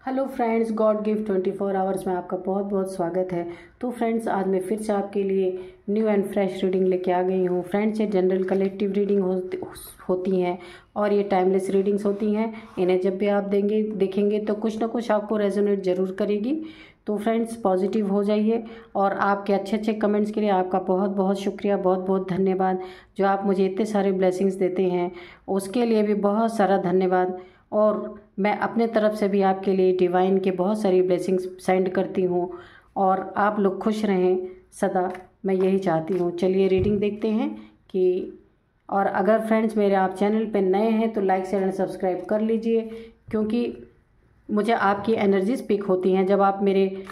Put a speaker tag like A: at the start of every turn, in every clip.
A: Hello friends, God gift 24 hours में आपका बहुत बहुत स्वागत है। तो फ्रेंड्स, आज मैं फिर से आपके लिए न्यू एंड फ्रेश रीडिंग लेके आ गई हूँ। फ्रेंड्स, ये जनरल कलेक्टिव रीडिंग होती हैं और ये टाइमलेस रीडिंग्स होती हैं। इन्हें जब भी आप देखेंगे तो कुछ ना कुछ आपको रेजोनेट ज़रूर करेगी। तो फ्रेंड्स, पॉजिटिव हो जाइए और आपके अच्छे अच्छे कमेंट्स के लिए आपका बहुत बहुत शुक्रिया, बहुत बहुत धन्यवाद। जो आप मुझे इतने सारे ब्लेसिंग्स देते हैं उसके लिए भी बहुत सारा धन्यवाद। और मैं अपने तरफ से भी आपके लिए डिवाइन के बहुत सारी ब्लेसिंग्स सेंड करती हूँ और आप लोग खुश रहें सदा, मैं यही चाहती हूँ। चलिए रीडिंग देखते हैं कि और अगर फ्रेंड्स मेरे आप चैनल पे नए हैं तो लाइक शेयर एंड सब्सक्राइब कर लीजिए, क्योंकि मुझे आपकी एनर्जीज पिक होती हैं। जब आप मेरे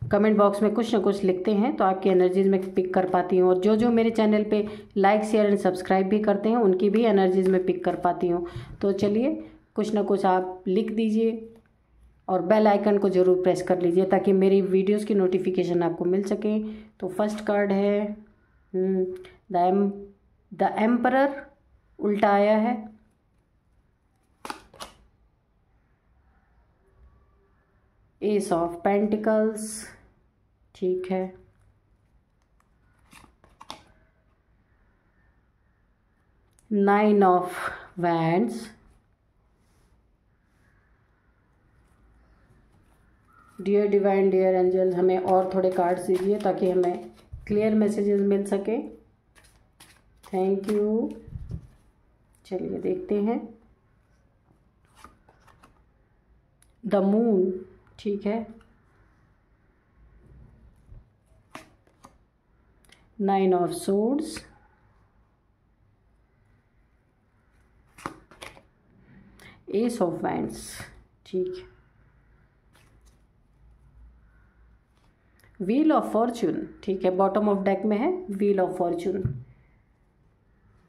A: कमेंट बॉक्स में कुछ ना कुछ लिखते हैं तो आपकी एनर्जीज में पिक कर पाती हूँ, और जो मेरे चैनल पे लाइक शेयर एंड सब्सक्राइब भी करते हैं उनकी भी एनर्जीज में पिक कर पाती हूँ। तो चलिए कुछ ना कुछ आप लिख दीजिए और बेल आइकन को ज़रूर प्रेस कर लीजिए ताकि मेरी वीडियोस की नोटिफिकेशन आपको मिल सके। तो फर्स्ट कार्ड है द एम्परर, उल्टा आया है। एस ऑफ पेंटिकल्स, ठीक है। Nine of wands, dear divine, dear angels, हमें और थोड़े कार्ड्स दीजिए ताकि हमें क्लियर मैसेजेस मिल सके। Thank you. चलिए देखते हैं। द मून, ठीक है। Nine of swords, S of wands, ठीक है। व्हील ऑफ फॉर्चून, ठीक है, बॉटम ऑफ डेक में है व्हील ऑफ फॉर्चून।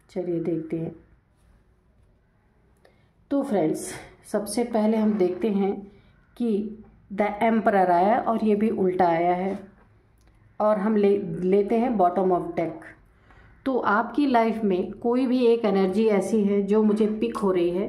A: चलिए देखते हैं। तो फ्रेंड्स, सबसे पहले हम देखते हैं कि द एम्परर आया और ये भी उल्टा आया है, और हम लेते हैं बॉटम ऑफ डेक। तो आपकी लाइफ में कोई भी एक एनर्जी ऐसी है जो मुझे पिक हो रही है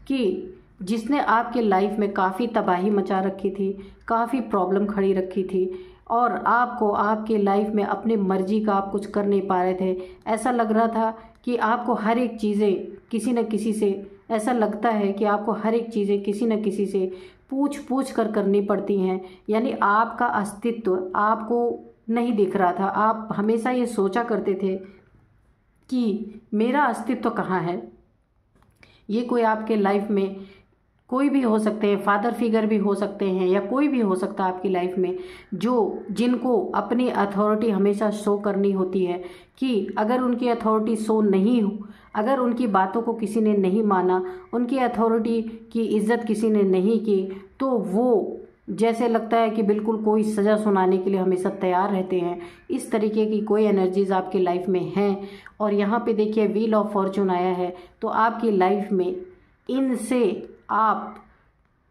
A: कि जिसने आपके लाइफ में काफ़ी तबाही मचा रखी थी, काफ़ी प्रॉब्लम खड़ी रखी थी, और आपको आपके लाइफ में अपनी मर्जी का आप कुछ कर नहीं पा रहे थे। ऐसा लग रहा था कि आपको हर एक चीज़ें किसी न किसी से, ऐसा लगता है कि आपको हर एक चीज़ें किसी न किसी से पूछ पूछ कर करनी पड़ती हैं। यानी आपका अस्तित्व आपको नहीं दिख रहा था। आप हमेशा ये सोचा करते थे कि मेरा अस्तित्व कहाँ है। ये कोई आपके लाइफ में कोई भी हो सकते हैं, फादर फिगर भी हो सकते हैं या कोई भी हो सकता है आपकी लाइफ में, जो जिनको अपनी अथॉरिटी हमेशा शो करनी होती है कि अगर उनकी अथॉरिटी शो नहीं हो, अगर उनकी बातों को किसी ने नहीं माना, उनकी अथॉरिटी की इज्जत किसी ने नहीं की, तो वो जैसे लगता है कि बिल्कुल कोई सज़ा सुनाने के लिए हमेशा तैयार रहते हैं। इस तरीके की कोई एनर्जीज आपकी लाइफ में हैं। और यहाँ पे देखिए व्हील ऑफ फॉर्चून आया है। तो आपकी लाइफ में इनसे आप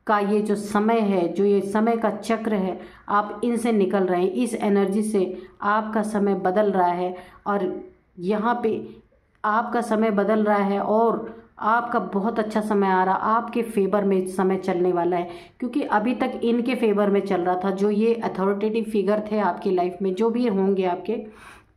A: का ये जो समय है, जो ये समय का चक्र है, आप इनसे निकल रहे हैं। इस एनर्जी से आपका समय बदल रहा है, और यहाँ पे आपका समय बदल रहा है और आपका बहुत अच्छा समय आ रहा, आपके फेवर में समय चलने वाला है। क्योंकि अभी तक इनके फेवर में चल रहा था, जो ये अथॉरिटेटिव फिगर थे आपकी लाइफ में, जो भी होंगे आपके,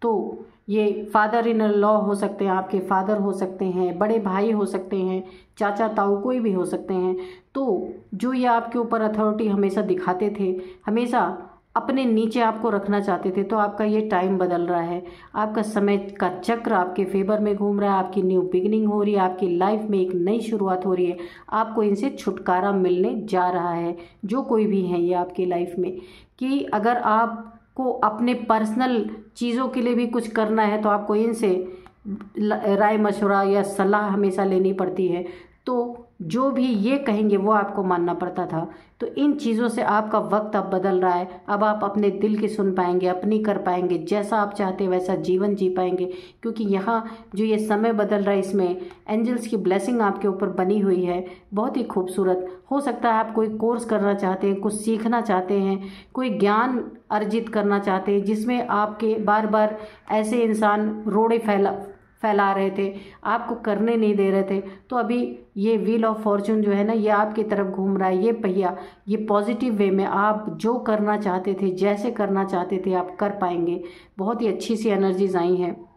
A: तो ये फादर इन लॉ हो सकते हैं, आपके फादर हो सकते हैं, बड़े भाई हो सकते हैं, चाचा ताऊ कोई भी हो सकते हैं। तो जो ये आपके ऊपर अथॉरिटी हमेशा दिखाते थे, हमेशा अपने नीचे आपको रखना चाहते थे, तो आपका ये टाइम बदल रहा है। आपका समय का चक्र आपके फेवर में घूम रहा है, आपकी न्यू बिगिनिंग हो रही है, आपकी लाइफ में एक नई शुरुआत हो रही है। आपको इनसे छुटकारा मिलने जा रहा है, जो कोई भी है ये आपकी लाइफ में। कि अगर आपको अपने पर्सनल चीज़ों के लिए भी कुछ करना है तो आपको इनसे राय मशवरा या सलाह हमेशा लेनी पड़ती है। तो जो भी ये कहेंगे वो आपको मानना पड़ता था। तो इन चीज़ों से आपका वक्त अब बदल रहा है। अब आप अपने दिल की सुन पाएंगे, अपनी कर पाएंगे, जैसा आप चाहते हैं वैसा जीवन जी पाएंगे। क्योंकि यहाँ जो ये समय बदल रहा है, इसमें एंजल्स की ब्लेसिंग आपके ऊपर बनी हुई है, बहुत ही खूबसूरत। हो सकता है आप कोई कोर्स करना चाहते हैं, कुछ सीखना चाहते हैं, कोई ज्ञान अर्जित करना चाहते हैं जिसमें आपके बार बार ऐसे इंसान रोड़े फैला रहे थे, आपको करने नहीं दे रहे थे। तो अभी ये व्हील ऑफ फॉर्चून जो है ना, ये आपकी तरफ घूम रहा है। ये पहिया, ये पॉजिटिव वे में आप जो करना चाहते थे, जैसे करना चाहते थे, आप कर पाएंगे। बहुत ही अच्छी सी एनर्जीज आई हैं।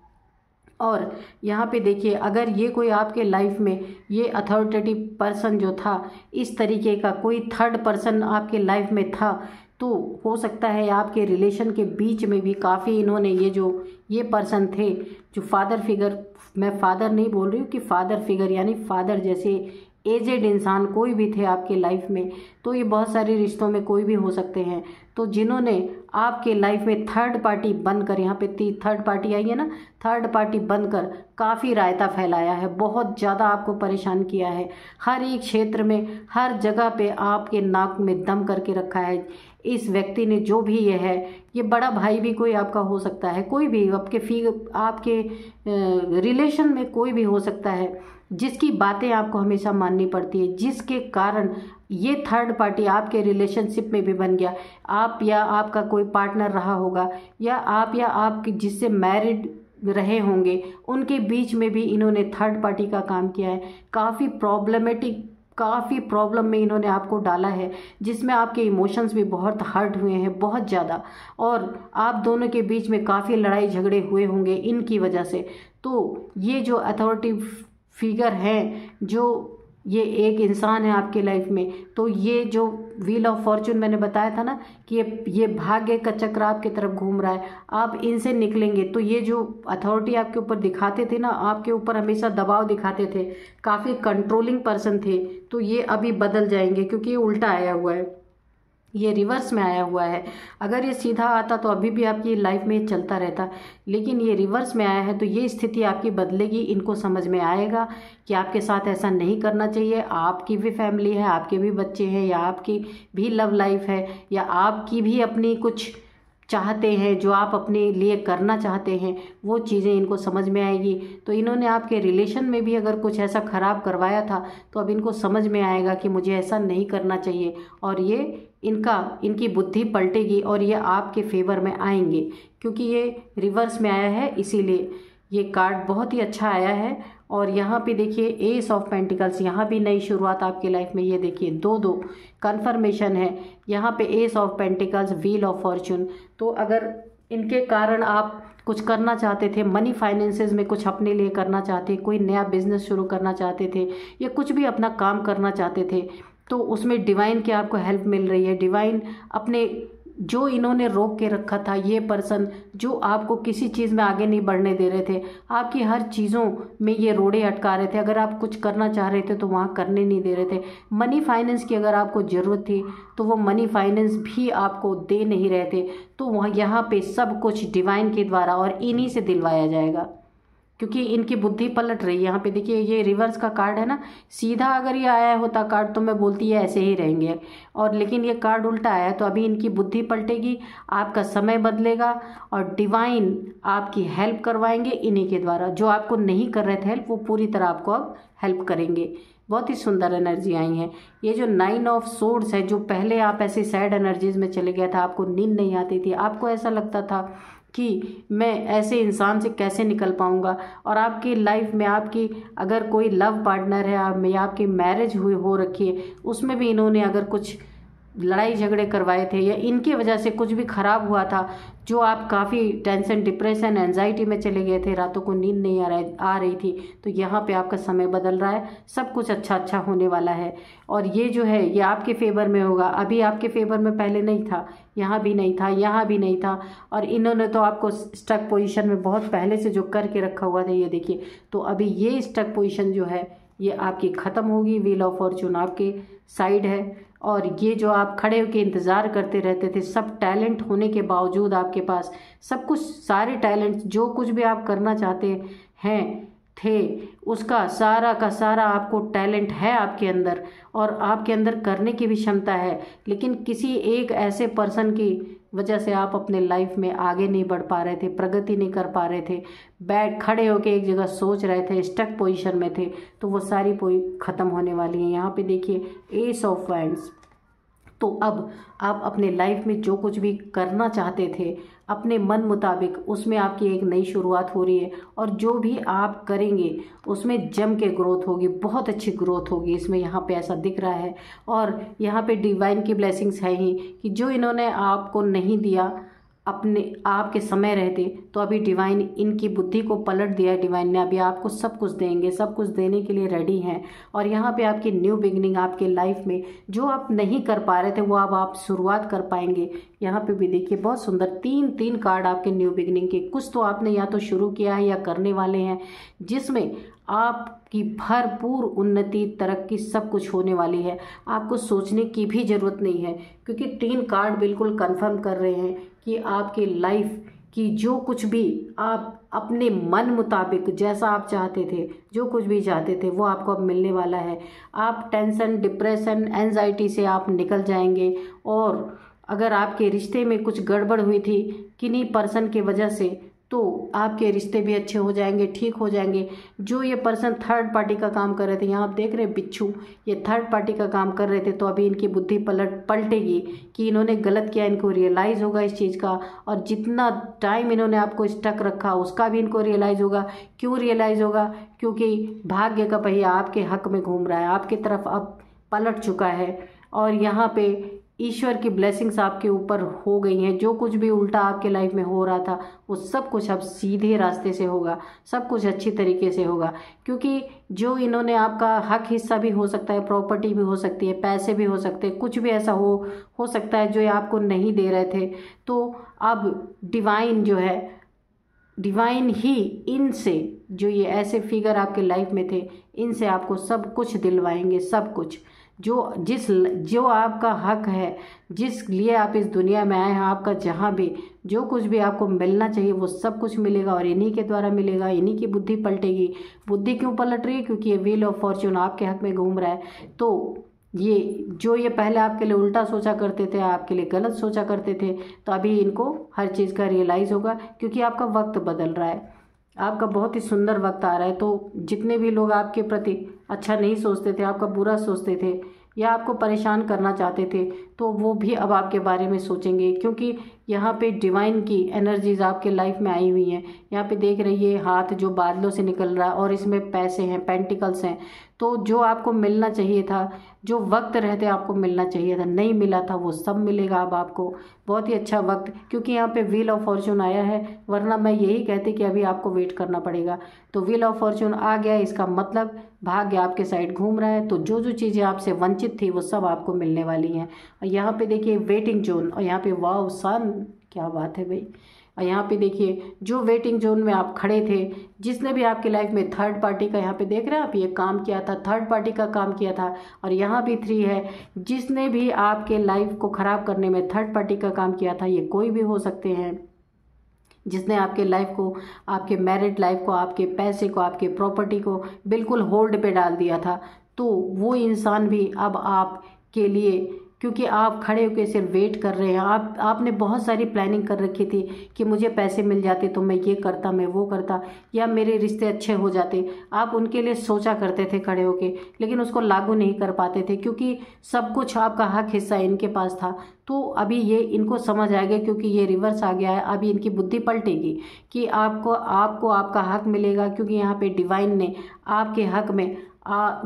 A: और यहाँ पे देखिए, अगर ये कोई आपके लाइफ में ये अथॉरिटेटिव पर्सन जो था, इस तरीके का कोई थर्ड पर्सन आपके लाइफ में था, तो हो सकता है आपके रिलेशन के बीच में भी काफ़ी इन्होंने ये पर्सन थे जो फादर फिगर, मैं फादर नहीं बोल रही हूँ कि फादर फिगर यानी फादर जैसे एजेड इंसान कोई भी थे आपके लाइफ में। तो ये बहुत सारे रिश्तों में कोई भी हो सकते हैं। तो जिन्होंने आपके लाइफ में थर्ड पार्टी बनकर, यहाँ पे थर्ड पार्टी आई है ना, थर्ड पार्टी बनकर काफ़ी रायता फैलाया है, बहुत ज़्यादा आपको परेशान किया है, हर एक क्षेत्र में, हर जगह पे आपके नाक में दम करके रखा है इस व्यक्ति ने। जो भी ये है, ये बड़ा भाई भी कोई आपका हो सकता है, कोई भी आपके रिलेशन में कोई भी हो सकता है, जिसकी बातें आपको हमेशा माननी पड़ती है, जिसके कारण ये थर्ड पार्टी आपके रिलेशनशिप में भी बन गया। आप या आपका कोई पार्टनर रहा होगा, या आप जिससे मैरिड रहे होंगे, उनके बीच में भी इन्होंने थर्ड पार्टी का काम किया है। काफ़ी प्रॉब्लम में इन्होंने आपको डाला है, जिसमें आपके इमोशंस भी बहुत हर्ट हुए हैं, बहुत ज़्यादा। और आप दोनों के बीच में काफ़ी लड़ाई झगड़े हुए होंगे इनकी वजह से। तो ये जो अथॉरिटी फिगर हैं, जो ये एक इंसान है आपके लाइफ में, तो ये जो व्हील ऑफ फॉर्चून मैंने बताया था ना कि ये भाग्य का चक्र आपकी तरफ घूम रहा है, आप इनसे निकलेंगे। तो ये जो अथॉरिटी आपके ऊपर दिखाते थे ना, आपके ऊपर हमेशा दबाव दिखाते थे, काफ़ी कंट्रोलिंग पर्सन थे, तो ये अभी बदल जाएंगे, क्योंकि ये उल्टा आया हुआ है, ये रिवर्स में आया हुआ है। अगर ये सीधा आता तो अभी भी आपकी लाइफ में चलता रहता, लेकिन ये रिवर्स में आया है, तो ये स्थिति आपकी बदलेगी। इनको समझ में आएगा कि आपके साथ ऐसा नहीं करना चाहिए। आपकी भी फैमिली है, आपके भी बच्चे हैं, या आपकी भी लव लाइफ है, या आपकी भी अपनी कुछ चाहते हैं जो आप अपने लिए करना चाहते हैं, वो चीज़ें इनको समझ में आएगी। तो इन्होंने आपके रिलेशन में भी अगर कुछ ऐसा ख़राब करवाया था, तो अब इनको समझ में आएगा कि मुझे ऐसा नहीं करना चाहिए, और ये इनकी बुद्धि पलटेगी और ये आपके फेवर में आएंगे, क्योंकि ये रिवर्स में आया है, इसीलिए ये कार्ड बहुत ही अच्छा आया है। और यहाँ पे देखिए एस ऑफ पेंटिकल्स, यहाँ भी नई शुरुआत आपकी लाइफ में, ये देखिए 2-2 कन्फर्मेशन है। यहाँ पे S of pentacles, wheel of Fortune. तो अगर इनके कारण आप कुछ करना चाहते थे, मनी फाइनेंसेस में कुछ अपने लिए करना चाहते, कोई नया बिजनेस शुरू करना चाहते थे, या कुछ भी अपना काम करना चाहते थे, तो उसमें डिवाइन की आपको हेल्प मिल रही है। डिवाइन अपने जो इन्होंने रोक के रखा था, ये पर्सन जो आपको किसी चीज़ में आगे नहीं बढ़ने दे रहे थे, आपकी हर चीज़ों में ये रोड़े अटका रहे थे, अगर आप कुछ करना चाह रहे थे तो वहाँ करने नहीं दे रहे थे। मनी फाइनेंस की अगर आपको ज़रूरत थी तो वो मनी फाइनेंस भी आपको दे नहीं रहे थे, तो वहाँ यहाँ पे सब कुछ डिवाइन के द्वारा और इन्हीं से दिलवाया जाएगा, क्योंकि इनकी बुद्धि पलट रही है। यहाँ पे देखिए ये रिवर्स का कार्ड है ना, सीधा अगर ये आया होता कार्ड तो मैं बोलती है ऐसे ही रहेंगे, और लेकिन ये कार्ड उल्टा आया है, तो अभी इनकी बुद्धि पलटेगी, आपका समय बदलेगा, और डिवाइन आपकी हेल्प करवाएंगे इन्हीं के द्वारा। जो आपको नहीं कर रहे थे हेल्प, वो पूरी तरह आपको अब हेल्प करेंगे। बहुत ही सुंदर एनर्जी आई है। ये जो 9 ऑफ सोर्ड्स है, जो पहले आप ऐसे सैड एनर्जीज में चले गया था, आपको नींद नहीं आती थी, आपको ऐसा लगता था कि मैं ऐसे इंसान से कैसे निकल पाऊंगा, और आपकी लाइफ में आपकी अगर कोई लव पार्टनर है, या आपकी मैरिज हो रखी है, उसमें भी इन्होंने अगर कुछ लड़ाई झगड़े करवाए थे, या इनकी वजह से कुछ भी खराब हुआ था, जो आप काफ़ी टेंशन, डिप्रेशन, एंजाइटी में चले गए थे, रातों को नींद नहीं आ रही थी, तो यहाँ पे आपका समय बदल रहा है, सब कुछ अच्छा होने वाला है। और ये जो है ये आपके फेवर में होगा। अभी आपके फेवर में पहले नहीं था, यहाँ भी नहीं था, यहाँ भी नहीं था, और इन्होंने तो आपको स्टक पोजीशन में बहुत पहले से जो करके रखा हुआ था, ये देखिए। तो अभी ये स्टक पोजीशन जो है ये आपकी ख़त्म होगी। व्हील ऑफ फॉर्चून आपके साइड है, और ये जो आप खड़े होकर इंतज़ार करते रहते थे, सब टैलेंट होने के बावजूद आपके पास सब कुछ, सारे टैलेंट, जो कुछ भी आप करना चाहते हैं थे, उसका सारा का सारा आपको टैलेंट है आपके अंदर, और आपके अंदर करने की भी क्षमता है, लेकिन किसी एक ऐसे पर्सन की वजह से आप अपने लाइफ में आगे नहीं बढ़ पा रहे थे, प्रगति नहीं कर पा रहे थे, खड़े होके एक जगह सोच रहे थे, स्टक पोजीशन में थे, तो वो सारी ख़त्म होने वाली है। यहाँ पे देखिए एस ऑफ वैंड्स, तो अब आप अपने लाइफ में जो कुछ भी करना चाहते थे अपने मन मुताबिक, उसमें आपकी एक नई शुरुआत हो रही है। और जो भी आप करेंगे उसमें जम के ग्रोथ होगी, बहुत अच्छी ग्रोथ होगी इसमें, यहाँ पे ऐसा दिख रहा है। और यहाँ पे डिवाइन की ब्लेसिंग्स है ही कि जो इन्होंने आपको नहीं दिया अपने आपके समय रहते, तो अभी डिवाइन इनकी बुद्धि को पलट दिया है। डिवाइन ने अभी आपको सब कुछ देंगे, सब कुछ देने के लिए रेडी हैं। और यहाँ पे आपकी न्यू बिगनिंग आपके लाइफ में जो आप नहीं कर पा रहे थे वो अब आप शुरुआत कर पाएंगे। यहाँ पे भी देखिए बहुत सुंदर तीन कार्ड आपके न्यू बिगनिंग के। कुछ तो आपने या तो शुरू किया है या करने वाले हैं, जिसमें आपकी भरपूर उन्नति, तरक्की सब कुछ होने वाली है। आपको सोचने की भी ज़रूरत नहीं है, क्योंकि 3 कार्ड बिल्कुल कंफर्म कर रहे हैं कि आपके लाइफ की जो कुछ भी आप अपने मन मुताबिक जैसा आप चाहते थे, जो कुछ भी चाहते थे वो आपको अब मिलने वाला है। आप टेंशन, डिप्रेशन, एंजाइटी से आप निकल जाएंगे। और अगर आपके रिश्ते में कुछ गड़बड़ हुई थी किन्हीं पर्सन की वजह से, तो आपके रिश्ते भी अच्छे हो जाएंगे, ठीक हो जाएंगे। जो ये पर्सन थर्ड पार्टी का काम कर रहे थे, यहाँ आप देख रहे हैं बिच्छू, ये थर्ड पार्टी का काम कर रहे थे, तो अभी इनकी बुद्धि पलटेगी कि इन्होंने गलत किया, इनको रियलाइज़ होगा इस चीज़ का। और जितना टाइम इन्होंने आपको स्टक रखा उसका भी इनको रियलाइज़ होगा। क्यों रियलाइज़ होगा? क्योंकि भाग्य का पहिया आपके हक में घूम रहा है, आपकी तरफ अब पलट चुका है। और यहाँ पे ईश्वर की ब्लेसिंग्स आपके ऊपर हो गई हैं। जो कुछ भी उल्टा आपके लाइफ में हो रहा था वो सब कुछ अब सीधे रास्ते से होगा, सब कुछ अच्छी तरीके से होगा। क्योंकि जो इन्होंने आपका हक हिस्सा भी हो सकता है, प्रॉपर्टी भी हो सकती है, पैसे भी हो सकते हैं, कुछ भी ऐसा हो सकता है जो ये आपको नहीं दे रहे थे। तो अब डिवाइन जो है, डिवाइन ही इनसे, जो ये ऐसे फिगर आपके लाइफ में थे, इनसे आपको सब कुछ दिलवाएंगे, सब कुछ जो आपका हक है, जिस लिए आप इस दुनिया में आए हैं, आपका जहाँ भी जो कुछ भी आपको मिलना चाहिए वो सब कुछ मिलेगा। और इन्हीं के द्वारा मिलेगा, इन्हीं की बुद्धि पलटेगी। बुद्धि क्यों पलट रही है? क्योंकि ये व्हील ऑफ फॉर्च्यून आपके हक में घूम रहा है। तो ये पहले आपके लिए उल्टा सोचा करते थे, आपके लिए गलत सोचा करते थे, तो अभी इनको हर चीज़ का रियलाइज़ होगा, क्योंकि आपका वक्त बदल रहा है, आपका बहुत ही सुंदर वक्त आ रहा है। तो जितने भी लोग आपके प्रति अच्छा नहीं सोचते थे, आपका बुरा सोचते थे या आपको परेशान करना चाहते थे, तो वो भी अब आपके बारे में सोचेंगे। क्योंकि यहाँ पे डिवाइन की एनर्जीज आपके लाइफ में आई हुई हैं। यहाँ पे देख रहिए हाथ जो बादलों से निकल रहा है और इसमें पैसे हैं, पेंटिकल्स हैं। तो जो आपको मिलना चाहिए था, जो वक्त रहते आपको मिलना चाहिए था, नहीं मिला था, वो सब मिलेगा अब आपको। बहुत ही अच्छा वक्त, क्योंकि यहाँ पे व्हील ऑफ फॉर्च्यून आया है, वरना मैं यही कहती कि अभी आपको वेट करना पड़ेगा। तो व्हील ऑफ फॉर्च्यून आ गया, इसका मतलब भाग्य आपके साइड घूम रहा है। तो जो जो चीज़ें आपसे वंचित थी वो सब आपको मिलने वाली हैं। और यहाँ पे देखिए वेटिंग जोन, और यहाँ पे वाव सन, क्या बात है भाई। और यहाँ पे देखिए जो वेटिंग जोन में आप खड़े थे, जिसने भी आपकी लाइफ में थर्ड पार्टी का, यहाँ पे देख रहे हैं आप, ये काम किया था, थर्ड पार्टी का काम किया था। और यहाँ भी 3 है, जिसने भी आपके लाइफ को ख़राब करने में थर्ड पार्टी का काम किया था। ये कोई भी हो सकते हैं, जिसने आपके लाइफ को, आपके मैरिड लाइफ को, आपके पैसे को, आपके प्रॉपर्टी को बिल्कुल होल्ड पे डाल दिया था। तो वो इंसान भी अब आपके लिए, क्योंकि आप खड़े होकर सिर्फ वेट कर रहे हैं, आपने बहुत सारी प्लानिंग कर रखी थी कि मुझे पैसे मिल जाते तो मैं ये करता, मैं वो करता, या मेरे रिश्ते अच्छे हो जाते। आप उनके लिए सोचा करते थे खड़े होके, लेकिन उसको लागू नहीं कर पाते थे, क्योंकि सब कुछ आपका हक हिस्सा इनके पास था। तो अभी ये इनको समझ आएगा, क्योंकि ये रिवर्स आ गया है। अभी इनकी बुद्धि पलटेगी कि आपको आपका हक मिलेगा, क्योंकि यहाँ पे डिवाइन ने आपके हक में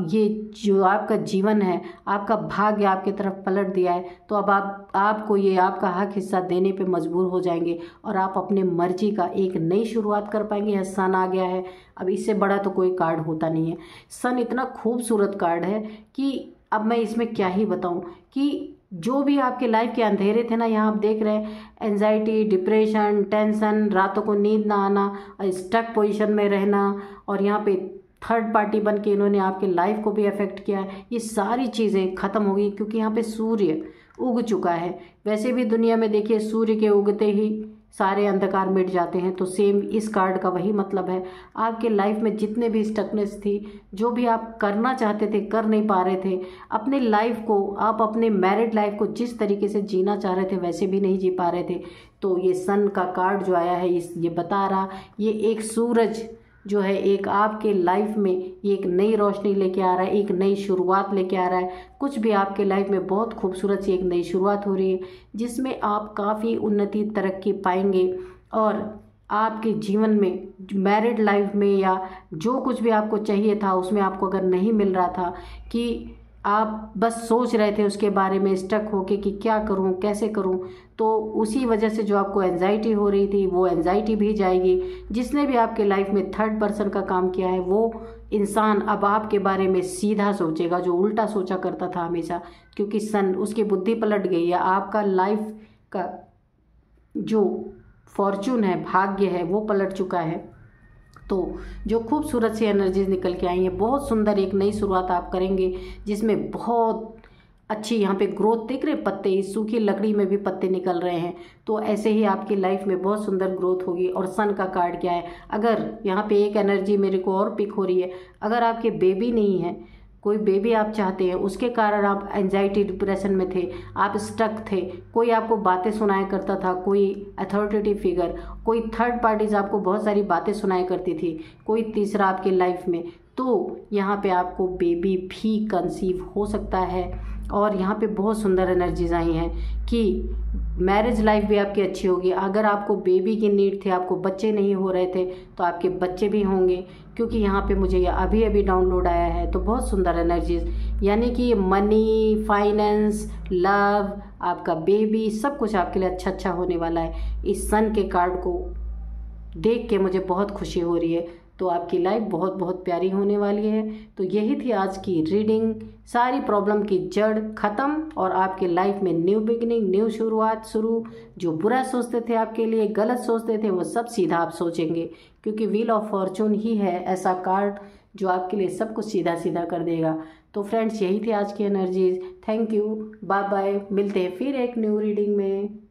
A: ये जो आपका जीवन है, आपका भाग्य आपकी तरफ पलट दिया है। तो अब आपको ये आपका हक हिस्सा देने पे मजबूर हो जाएंगे, और आप अपने मर्जी का एक नई शुरुआत कर पाएंगे। यह सन आ गया है, अब इससे बड़ा तो कोई कार्ड होता नहीं है। सन इतना खूबसूरत कार्ड है कि अब मैं इसमें क्या ही बताऊं, कि जो भी आपके लाइफ के अंधेरे थे ना, यहाँ आप देख रहे हैं एंजाइटी, डिप्रेशन, टेंशन, रातों को नींद ना आना, स्टक पोजीशन में रहना, और यहाँ पे थर्ड पार्टी बन के इन्होंने आपके लाइफ को भी अफेक्ट किया है, ये सारी चीज़ें ख़त्म हो गई, क्योंकि यहाँ पे सूर्य उग चुका है। वैसे भी दुनिया में देखिए सूर्य के उगते ही सारे अंधकार मिट जाते हैं, तो सेम इस कार्ड का वही मतलब है। आपके लाइफ में जितने भी स्टकनेस थी, जो भी आप करना चाहते थे कर नहीं पा रहे थे, अपने लाइफ को, आप अपने मैरिड लाइफ को जिस तरीके से जीना चाह रहे थे वैसे भी नहीं जी पा रहे थे, तो ये सन का कार्ड जो आया है ये बता रहा, ये एक सूरज जो है एक आपके लाइफ में ये एक नई रोशनी लेके आ रहा है, एक नई शुरुआत लेके आ रहा है। कुछ भी आपके लाइफ में बहुत खूबसूरत सी एक नई शुरुआत हो रही है, जिसमें आप काफ़ी उन्नति तरक्की पाएंगे। और आपके जीवन में मैरिड लाइफ में या जो कुछ भी आपको चाहिए था उसमें आपको अगर नहीं मिल रहा था, कि आप बस सोच रहे थे उसके बारे में स्टक होके कि क्या करूं कैसे करूं, तो उसी वजह से जो आपको एंजाइटी हो रही थी वो एंजाइटी भी जाएगी। जिसने भी आपके लाइफ में थर्ड पर्सन का काम किया है वो इंसान अब आपके बारे में सीधा सोचेगा, जो उल्टा सोचा करता था हमेशा, क्योंकि सन उसकी बुद्धि पलट गई है। आपका लाइफ का जो फॉर्चून है, भाग्य है, वो पलट चुका है। तो जो खूबसूरत सी एनर्जीज निकल के आई हैं, बहुत सुंदर एक नई शुरुआत आप करेंगे, जिसमें बहुत अच्छी यहाँ पे ग्रोथ दिख रहे, पत्ते इस सूखी लकड़ी में भी पत्ते निकल रहे हैं। तो ऐसे ही आपकी लाइफ में बहुत सुंदर ग्रोथ होगी। और सन का कार्ड क्या है, अगर यहाँ पे एक एनर्जी मेरे को और पिक हो रही है, अगर आपके बेबी नहीं है, कोई बेबी आप चाहते हैं, उसके कारण आप एंजाइटी डिप्रेशन में थे, आप स्टक थे, कोई आपको बातें सुनाया करता था, कोई अथॉरिटेटिव फिगर, कोई थर्ड पार्टीज आपको बहुत सारी बातें सुनाया करती थी, कोई तीसरा आपके लाइफ में, तो यहाँ पे आपको बेबी भी कंसीव हो सकता है। और यहाँ पे बहुत सुंदर एनर्जीज आई हैं कि मैरिज लाइफ भी आपकी अच्छी होगी। अगर आपको बेबी की नीड थी, आपको बच्चे नहीं हो रहे थे, तो आपके बच्चे भी होंगे, क्योंकि यहाँ पे मुझे ये अभी अभी डाउनलोड आया है। तो बहुत सुंदर एनर्जीज, यानी कि मनी, फाइनेंस, लव, आपका बेबी, सब कुछ आपके लिए अच्छा अच्छा होने वाला है। इस सन के कार्ड को देख के मुझे बहुत खुशी हो रही है। तो आपकी लाइफ बहुत बहुत प्यारी होने वाली है। तो यही थी आज की रीडिंग। सारी प्रॉब्लम की जड़ ख़त्म और आपके लाइफ में न्यू बिगिनिंग, न्यू शुरुआत शुरू। जो बुरा सोचते थे आपके लिए, गलत सोचते थे, वो सब सीधा आप सोचेंगे, क्योंकि व्हील ऑफ फॉर्चून ही है ऐसा कार्ड जो आपके लिए सब कुछ सीधा सीधा कर देगा। तो फ्रेंड्स, यही थी आज की energies. Thank you, bye bye, मिलते हैं फिर एक न्यू रीडिंग में।